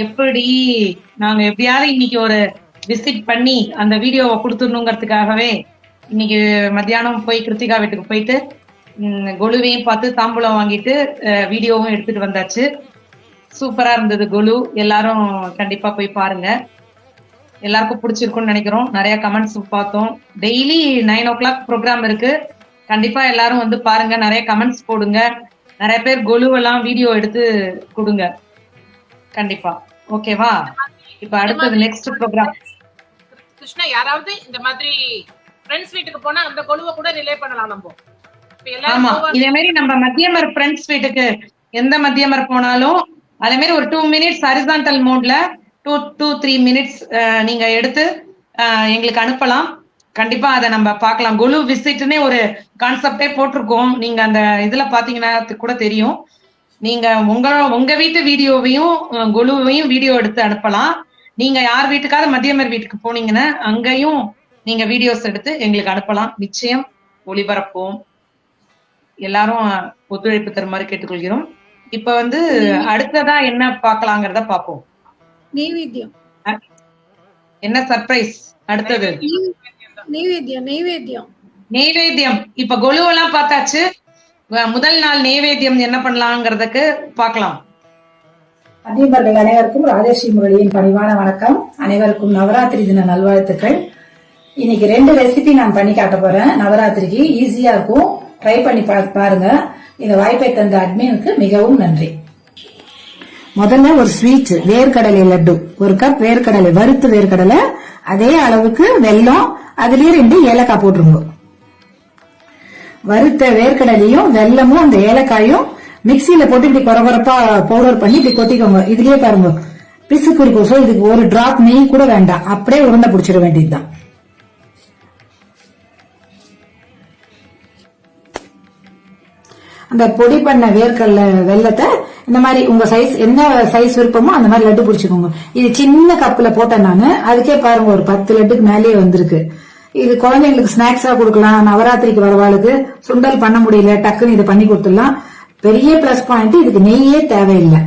எப்படி நாங்க எப்படியாவது இன்னைக்கு ஒரு விசிட் பண்ணி அந்த வீடியோவை கொடுத்துடணுங்கிறதுக்காகவே இன்னைக்கு மத்தியானம் போய் கிருத்திகா வீட்டுக்கு போயிட்டு கொலுவையும் பார்த்து தாம்பூலம் வாங்கிட்டு வீடியோவும் எடுத்துட்டு வந்தாச்சு. சூப்பரா இருந்தது கொலு. எல்லாரும் கண்டிப்பா போய் பாருங்க. எல்லாருக்கும் பிடிச்சிருக்கும்னு நினைக்கிறோம். நிறைய கமெண்ட்ஸ் பார்த்தோம். டெய்லி 9 o'clock ப்ரோக்ராம் இருக்கு. கண்டிப்பா எல்லாரும் வந்து பாருங்க. நிறைய கமெண்ட்ஸ் போடுங்க. நிறைய பேர் கொலுவெல்லாம் வீடியோ எடுத்து கொடுங்க. கண்டிப்பா. ஓகேவா? இப்ப அடுத்தது நெக்ஸ்ட் ப்ரோக்ராம். கிருஷ்ணா, யாராவது இந்த மாதிரி ஃப்ரெண்ட்ஸ் வீட்டுக்கு போனா அந்த கொலுவை கூட ரிலே பண்ணலாம் நம்ம. ஆமா, இதே மாதிரி நம்ம மத்தியமர் ஃப்ரெண்ட்ஸ் வீட்டுக்கு எந்த மத்தியமர் போனாலும் அதே மாதிரி ஒரு 2 minutes ஹரிசான்டல் மோட்ல 2-3 minutes நீங்க எடுத்து எங்களுக்கு அனுப்பலாம். கண்டிப்பா அதை நம்ம பார்க்கலாம். கொலு விசிட்னே ஒரு கான்செப்டே போட்டிருக்கோம். நீங்க அந்த இதுல பாத்தீங்கன்னா கூட தெரியும். நீங்க உங்க வீட்டு வீடியோவையும் கொலுவையும் வீடியோ எடுத்து அனுப்பலாம். நீங்க யார் வீட்டுக்காவது மத்தியமர் வீட்டுக்கு போனீங்கன்னா அங்கேயும் நீங்க வீடியோஸ் எடுத்து எங்களுக்கு அனுப்பலாம். நிச்சயம் ஒளிபரப்போம். எல்லாரும் ஒத்துழைப்பு தருமாறு கேட்டுக்கொள்கிறோம். இப்ப வந்து அடுத்ததா என்ன பார்க்கலாங்கிறத பார்ப்போம். நைவேத்தியம். என்ன சர்ப்ரைஸ் அடுத்தது? நெய்வேத்தியம். இப்ப கொலுவெல்லாம் பார்த்தாச்சு. முதல் நாள் நெய்வேத்தியம் என்ன பண்ணலாங்கிறதுக்கு பார்க்கலாம். மத்தியமர்கள் அனைவருக்கும் ராஜஸ்ரீ முரளியின் பணிவான வணக்கம். அனைவருக்கும் நவராத்திரி தின நல்வாழ்த்துக்கள். இன்னைக்கு 2 ரெசிபி நான் பண்ணி காட்ட போறேன். நவராத்திரிக்கு ஈஸியா இருக்கும். ட்ரை பண்ணி பாருங்க. இந்த வாய்ப்பை தந்த அட்மினுக்கு மிகவும் நன்றி. முதல்ல ஒரு ஸ்வீட் வேர்க்கடலை லட்டு. 1 கப் வேர்க்கடலை, வறுத்து வேர்க்கடலை, அதே அளவுக்கு வெல்லம், அதுலயே 2 ஏலக்காய் போட்டுருங்க. வறுத்த வேர்க்கடலையும் வெல்லமும் அந்த ஏலக்காயும் மிக்சியில போட்டு இப்படி கொரகொரப்பா பவுடர் பண்ணி இப்படி கொட்டிக்கோங்க. இதுலயே பாருங்க பிசுக்கு இருக்கும். சோ இதுக்கு ஒரு டிராப் நெய் கூட வேண்டாம். அப்படியே உருண்டை பிடிச்சிட வேண்டியதுதான். அந்த பொடி பண்ண வேர்க்கடல வெல்லத்தை இந்த மாதிரி உங்க சைஸ் என்ன சைஸ் விருப்பமோ அந்த மாதிரி லட்டு பிடிச்சுக்கோங்க. இது சின்ன கப்ல போட்டேன் நானு. அதுக்கே பாருங்க ஒரு 10 லட்டுக்கு மேலேயே வந்திருக்கு. இது குழந்தைங்களுக்கு ஸ்நாக்ஸா கொடுக்கலாம். நவராத்திரிக்கு வரவாளுக்கு சுண்டல் பண்ண முடியல, டக்குன்னு இது பண்ணி கொடுத்துடலாம். பெரிய பிளஸ் பாயிண்ட் இதுக்கு நெய்யே தேவையில்லை.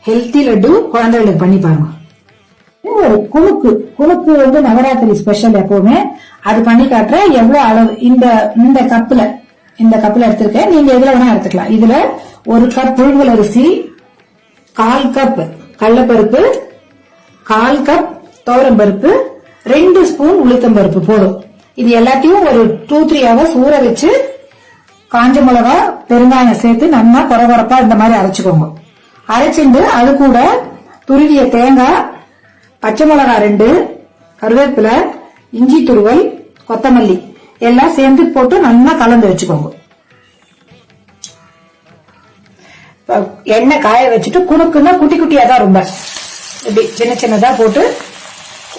ஹெல்த்தி லட்டு குழந்தைகளுக்கு பண்ணி பாருங்க. குணுக்கு வந்து நவராத்திரி ஸ்பெஷல் எப்பவுமே. அது பண்ணி காட்டுறேன். எவ்வளவு அளவு இந்த கப்ல எடுத்திருக்கேன். நீங்க எதுல வேணா எடுத்துக்கலாம். இதுல 1 கப் புழுங்கல் அரிசி, 1/4 கப் கடலைப்பருப்பு, 1/4 கப் துவரம் பருப்பு, 2 ஸ்பூன் உளுத்தம் பருப்பு போதும். இது எல்லாத்தையும் ஒரு 2-3 hours ஊற வச்சு காஞ்ச மிளகா பெருங்காயம் சேர்த்து நல்லா கொரகொரப்பா இந்த மாதிரி அரைச்சுக்கோங்க. அரைச்சிட்டு அது கூட துருவிய தேங்காய், பச்சை மிளகா 2, கருவேப்பிலை, இஞ்சி துருவல், கொத்தமல்லி எல்லாம் சேர்ந்து போட்டு நல்லா கலந்து வச்சுக்கோங்க. எண்ணெய் காய வச்சுட்டு குணுக்குன்னா குட்டி குட்டியா தான், ரொம்ப இப்படி சின்ன சின்னதா போட்டு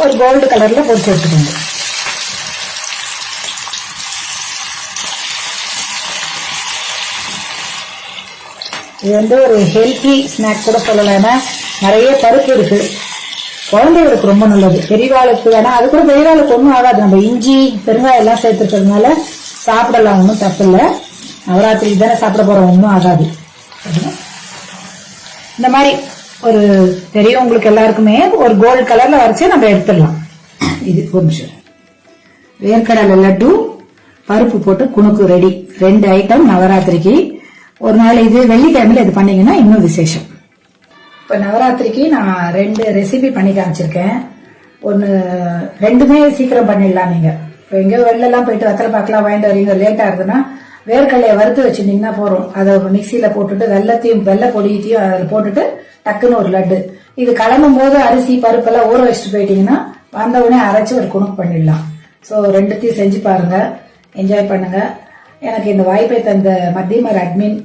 ஒரு கோல்டு கலர்ல பொரிச்சு எடுத்துக்கோங்க. இது வந்து ஒரு ஹெல்த்தி ஸ்நாக் கூட சொல்லலாம்னா நிறைய பருப்பு இருக்கு. குழந்தைகளுக்கு ரொம்ப நல்லது. பெரியவாளுக்கு வேணா, அது கூட பெரியவாளுக்கு ஒன்றும் ஆகாது. நம்ம இஞ்சி பெருங்காயம் எல்லாம் சேர்த்துருக்கிறதுனால சாப்பிடலாம், ஒன்றும் தப்பு இல்லை. நவராத்திரிக்கு தானே சாப்பிட போறோம், ஒன்றும் ஆகாது. இந்த மாதிரி ஒரு பெரியவங்களுக்கு எல்லாருக்குமே ஒரு கோல்டு கலர்ல வரைச்சு நம்ம எடுத்துடலாம். இது ஒரு நிமிஷம். வேர்க்கடலை லட்டு, பருப்பு போட்டு குணுக்கு ரெடி. 2 ஐட்டம் நவராத்திரிக்கு. ஒரு நாள் இது வெள்ளிக்கிழமையில இது பண்ணீங்கன்னா இன்னும் விசேஷம். இப்ப நவராத்திரிக்கு நான் 2 ரெசிபி பண்ணி காமிச்சிருக்கேன். ஒன்னு 2மே சீக்கிரம் பண்ணிடலாம். நீங்க இப்ப எங்கேயோ வெளில போயிட்டு வெத்தலை பாக்கலாம் வாங்கிட்டு வரீங்க, லேட்டா இருக்குதுன்னா வேர்க்கடலையை வறுத்து வச்சிருந்தீங்கன்னா போறோம். அதை மிக்சியில போட்டுட்டு வெள்ளை பொடியத்தையும் அதில் போட்டுட்டு டக்குன்னு ஒரு லட்டு. இது கிளம்பும் போது அரிசி பருப்பெல்லாம் ஊற வச்சுட்டு போயிட்டீங்கன்னா வந்த உடனே அரைச்சு ஒரு குணுக்கு பண்ணிடலாம். ஸோ 2த்தையும் செஞ்சு பாருங்க, என்ஜாய் பண்ணுங்க. எனக்கு இந்த வாய்ப்பை தந்த மத்தியமர் அட்மின்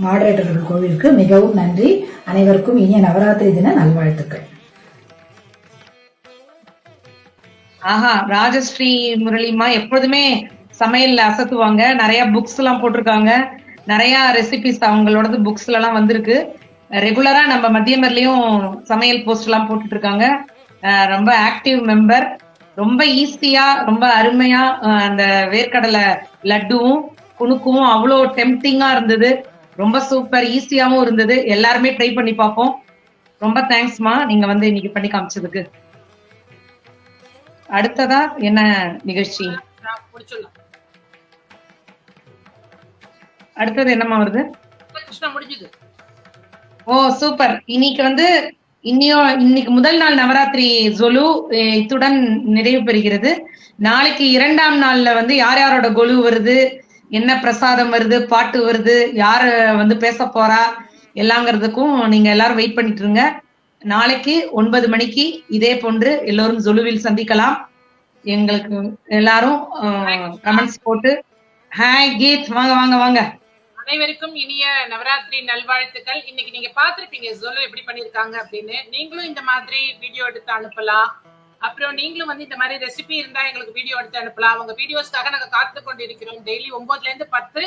மாடரேட்டர்கள் கோவிலுக்கு மிகவும் நன்றி. அனைவருக்கும் இனிய நவராத்திரி தின நல்வாழ்த்துக்கள். ஆஹா, ராஜஸ்ரீ முரளிமா எப்பொழுதுமே சமையல்ல அசத்துவாங்க. நிறைய புக்ஸ் எல்லாம் போட்டிருக்காங்க. நிறைய ரெசிபிஸ் அவங்களோடது புக்ஸ்ல எல்லாம் வந்திருக்கு. ரெகுலரா நம்ம மத்தியமர்லயும் சமையல் போஸ்ட் எல்லாம் போட்டுட்டு இருக்காங்க. ரொம்ப ஆக்டிவ் மெம்பர். ரொம்ப ஈஸியா ரொம்ப அருமையா அந்த வேர்க்கடலை லட்டுவும் குணுக்கும் அவ்வளோ டெம்டிங்கா இருந்தது. ரொம்ப சூப்பர், ஈஸியாவும் இருந்தது. எல்லாருமே ட்ரை பண்ணி பார்ப்போம். ரொம்ப தேங்க்ஸ்மா, நீங்க வந்து இன்னைக்கு பண்ணி காமிச்சதுக்கு. அடுத்ததா என்ன நிகழ்ச்சி? அடுத்தது என்னமா வருது? ஓ சூப்பர். இன்னைக்கு வந்து இன்னைக்கு முதல் நாள் நவராத்திரி ஜொலு இத்துடன் நிறைவு பெறுகிறது. நாளைக்கு 2ஆம் நாள்ல வந்து யார் யாரோட கொலு வருது, என்ன பிரசாதம் வருது, பாட்டு வருது, யாரு வந்து பேச போறா எல்லாங்கிறதுக்கும் நீங்க எல்லாரும் வெயிட் பண்ணிட்டு இருங்க. நாளைக்கு 9 மணிக்கு இதே போன்று எல்லோரும் ஜொலுவில் சந்திக்கலாம். எங்களுக்கு எல்லாரும் கமெண்ட்ஸ் போட்டு ஹாய் கீத் வாங்க வாங்க வாங்க. அனைவருக்கும் இனிய நவராத்திரி நல்வாழ்த்துக்கள். இன்னைக்கு நீங்க பாத்திருப்பீங்க ஜொலு எப்படி பண்ணிருக்காங்க அப்படின்னு. நீங்களும் இந்த மாதிரி வீடியோ எடுத்து அனுப்பலாம். அப்புறம் நீங்களும் வந்து இந்த மாதிரி ரெசிபி இருந்தா எங்களுக்கு வீடியோ எடுத்து அனுப்பலாம். உங்க வீடியோஸ்க்காக நாங்க காத்து கொண்டிருக்கிறோம். டெய்லி 9ல இருந்து 10.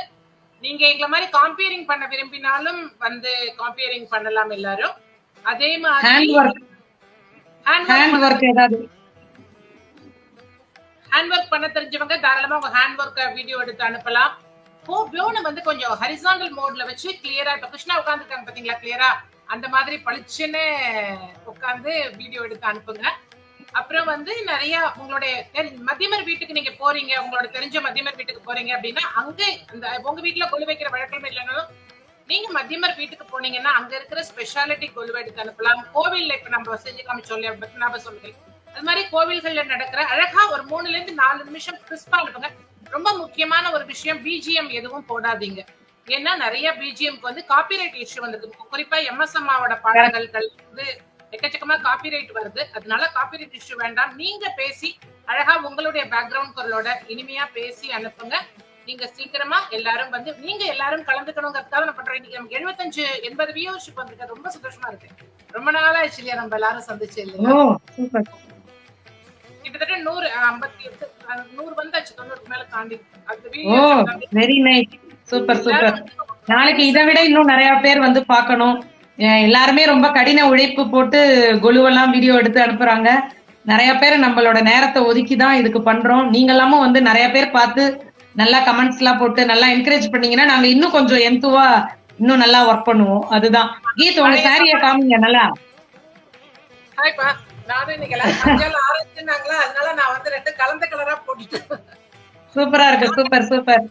நீங்க எங்களை மாதிரி காம்பியரிங் பண்ண விரும்பினாலும் வந்து காம்பியரிங் பண்ணலாம் எல்லாரும். அதே மாதிரி ஹேண்ட் ஒர்க் பண்ண தெரிஞ்சவங்க தாராளமா உங்க ஹேண்ட் ஒர்க் வீடியோ எடுத்து அனுப்பலாம். போன் வந்து கொஞ்சம் ஹரிசாண்டல் மோட்ல வச்சு கிளியரா, இப்ப கிருஷ்ணா உட்காந்துருக்காங்க பாத்தீங்களா, கிளியரா அந்த மாதிரி பளிச்சுன்னு உட்காந்து வீடியோ எடுத்து அனுப்புங்க. அப்புறம் வந்து நிறைய உங்களுடைய மத்தியமர் வீட்டுக்கு நீங்க போறீங்க, உங்களோட தெரிஞ்ச மத்தியமர் வீட்டுக்கு போறீங்க அப்படின்னா அங்க அந்த உங்க வீட்டுல கொலு வைக்கிற வழக்கம் இல்லைனாலும் நீங்க மத்தியமர் வீட்டுக்கு போனீங்கன்னா அங்க இருக்கிற ஸ்பெஷாலிட்டி கொலுவை எடுத்து அனுப்பலாம். கோவில்ல இப்ப நம்ம செஞ்சு காமிச்சோம் பத்மநாப சுவாமிகள், அது மாதிரி கோவில்கள்ல நடக்கிற அழகா ஒரு 3ல இருந்து 4 நிமிஷம் கிறிஸ்பா அனுப்புங்க. ரொம்ப முக்கியமான ஒரு விஷயம், பிஜிஎம் எதுவும் போடாதீங்க. ஏன்னா நிறைய பிஜிஎம்க்கு வந்து காப்பிரைட் இஷ்யூ வந்திருக்கு. குறிப்பா எம்எஸ் அம்மாவோட பாடல்கள் வந்து எக்கச்சக்கமா காப்பிரைட் வருது. அதனால காப்பிரைட் இஷ்யூ வேண்டாம். நீங்க பேசி அழகா உங்களுடைய பேக்ரவுண்ட் குரலோட இனிமையா பேசி அனுப்புங்க. நீங்க சீக்கிரமா எல்லாரும் வந்து நீங்க எல்லாரும் கலந்துக்கணுங்கிறதுக்காக நான் பண்றேன். இன்னைக்கு நமக்கு 75-80 வியூவர்ஷிப் வந்திருக்கு. ரொம்ப சந்தோஷமா இருக்கு. ரொம்ப நாளா ஆச்சு இல்லையா நம்ம எல்லாரும் சந்திச்சு இல்லையா? கிட்டத்தட்ட 100 வந்தாச்சு, 90க்கு மேல தாண்டி. Very nice, super super. நாளைக்கு இதை விட இன்னும் நிறைய பேர் வந்து பார்க்கணும். எல்லாருமே ரொம்ப கடின உழைப்பு போட்டு கொலுவெல்லாம் வீடியோ எடுத்து அனுப்புறாங்க. நிறைய பேர் நம்மளோட நேரத்தை ஒதுக்கிதான் இதுக்கு பண்றோம். நீங்க எல்லாமும் வந்து நிறைய பேர் பார்த்து நல்லா கமெண்ட்ஸ் எல்லாம் போட்டு நல்லா என்கரேஜ் பண்ணீங்கன்னா நாங்க இன்னும் கொஞ்சம் எந்துவா இன்னும் நல்லா ஒர்க் பண்ணுவோம். அதுதான். கீத், உங்க சாரிய காமிங்க நல்லா. சூப்பரா இருக்கு, சூப்பர் சூப்பர்.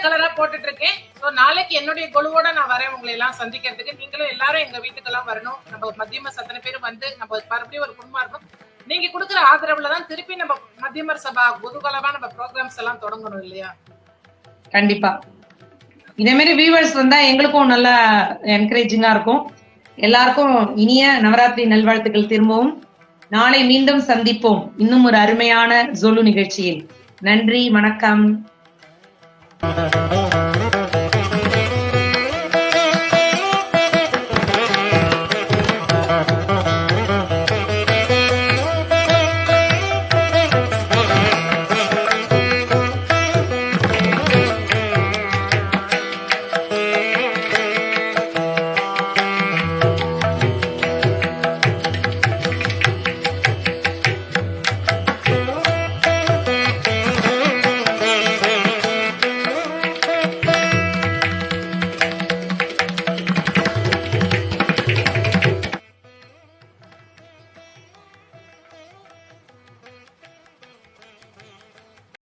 கலரா போட்டுட்டு இருக்கேன். நாளைக்கு என்னுடைய கொலுவோட நான் வரேன் உங்களை எல்லாம் சந்திக்கிறதுக்கு. நீங்களும் எல்லாரும் எங்க வீட்டுக்கெல்லாம் வரணும். நம்ம மத்தியமர் அத்தனை பேரும் வந்து நம்ம மறுபடியும் ஒரு குடும்பமா இருக்கும். நீங்க கொடுக்குற ஆதரவுலதான் திருப்பி நம்ம மத்தியமர் சபா குதூகலமா நம்ம ப்ரோக்ராம்ஸ் எல்லாம் தொடங்கணும் இல்லையா? கண்டிப்பா. இதே மாதிரி வியூவர்ஸ் வந்தா எங்களுக்கும் நல்லா என்கரேஜிங்கா இருக்கும். எல்லாருக்கும் இனிய நவராத்திரி நல்வாழ்த்துக்கள். திரும்பவும் நாளை மீண்டும் சந்திப்போம் இன்னும் ஒரு அருமையான ஜொலு நிகழ்ச்சியில். நன்றி, வணக்கம்.